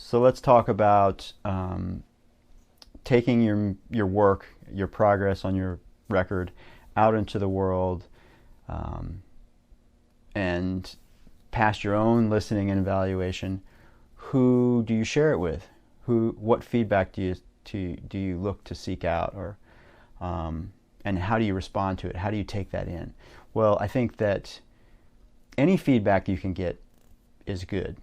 So let's talk about taking your work, your progress on your record, out into the world, um, and past your own listening and evaluation. Who do you share it with? What feedback do you look to seek out, or and how do you respond to it? How do you take that in? Well, I think that any feedback you can get is good.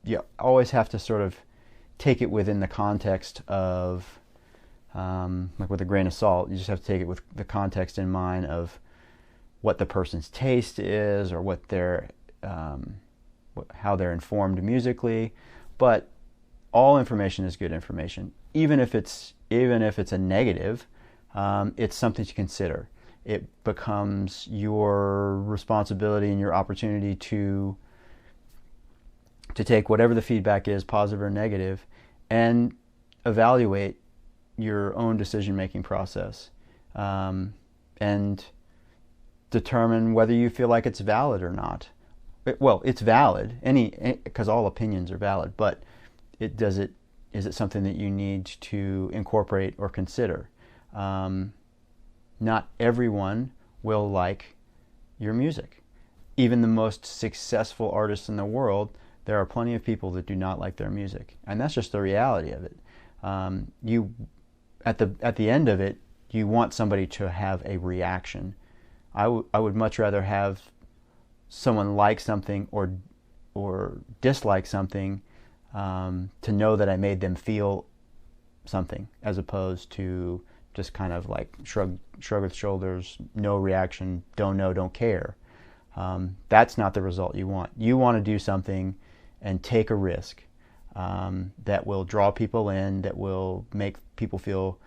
You always have to sort of take it within the context of, like with a grain of salt. You just have to take it with the context in mind of what the person's taste is, or what their how they're informed musically. But all information is good information, even if it's a negative. It's something to consider. It becomes your responsibility and your opportunity to take whatever the feedback is, positive or negative, and evaluate your own decision-making process, and determine whether you feel like it's valid or not. Well, it's valid, because all opinions are valid, but is it something that you need to incorporate or consider? Not everyone will like your music. Even the most successful artists in the world, there are plenty of people that do not like their music, and that's just the reality of it. You, at the end of it, you want somebody to have a reaction. I would much rather have someone like something or dislike something, to know that I made them feel something, as opposed to just kind of like shrug the shoulders, no reaction, don't know, don't care. That's not the result you want. You want to do something and take a risk, that will draw people in, that will make people feel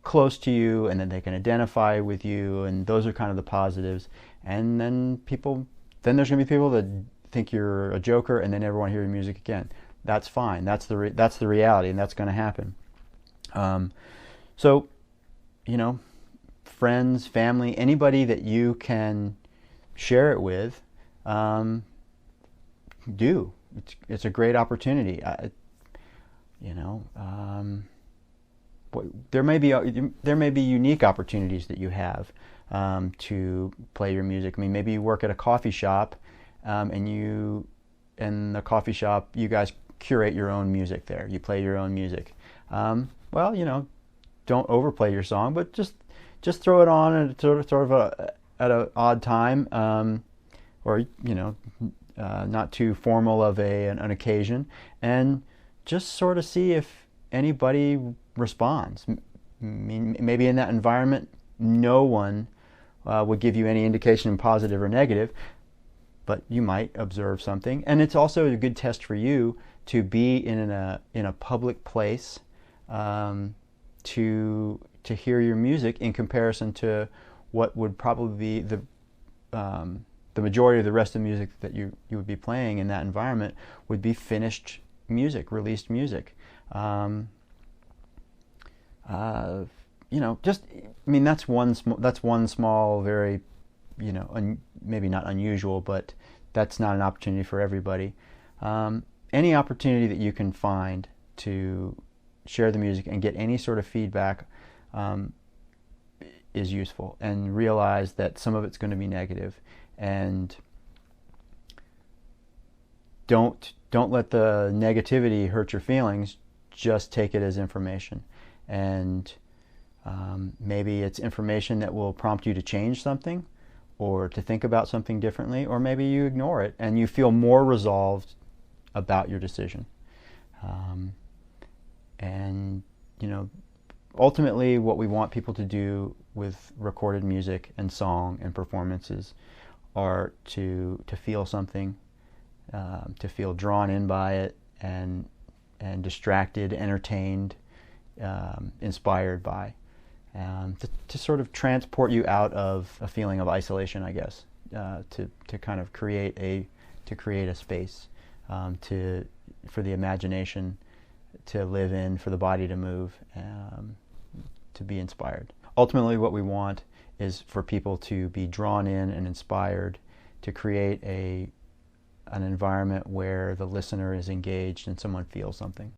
close to you, and then they can identify with you, and those are kind of the positives. And then there's going to be people that think you're a joker and they never want to hear your music again. That's fine. That's the reality, and that's going to happen. So, friends, family, anybody that you can share it with, do. It's a great opportunity. There may be unique opportunities that you have, to play your music. I mean, maybe you work at a coffee shop, and in the coffee shop, you guys curate your own music there. You play your own music. Well, don't overplay your song, but just throw it on at at an odd time, or not too formal of an occasion, and just sort of see if anybody responds. Maybe in that environment, no one would give you any indication, positive or negative, but you might observe something. And it's also a good test for you to be in a public place, to hear your music, in comparison to what would probably be the majority of the rest of the music that you would be playing in that environment would be finished music, released music. That's one small, very, maybe not unusual, but that's not an opportunity for everybody. Any opportunity that you can find to share the music and get any sort of feedback, is useful, and realize that some of it's going to be negative, and don't let the negativity hurt your feelings. Just take it as information, and maybe it's information that will prompt you to change something, or to think about something differently, or maybe you ignore it and you feel more resolved about your decision. And ultimately, what we want people to do with recorded music and song and performances are to feel something, to feel drawn in by it, and distracted, entertained, inspired by, to sort of transport you out of a feeling of isolation, I guess, to kind of create a space, for the imagination to live in, for the body to move, to be inspired. Ultimately, what we want is for people to be drawn in and inspired, to create an environment where the listener is engaged and someone feels something.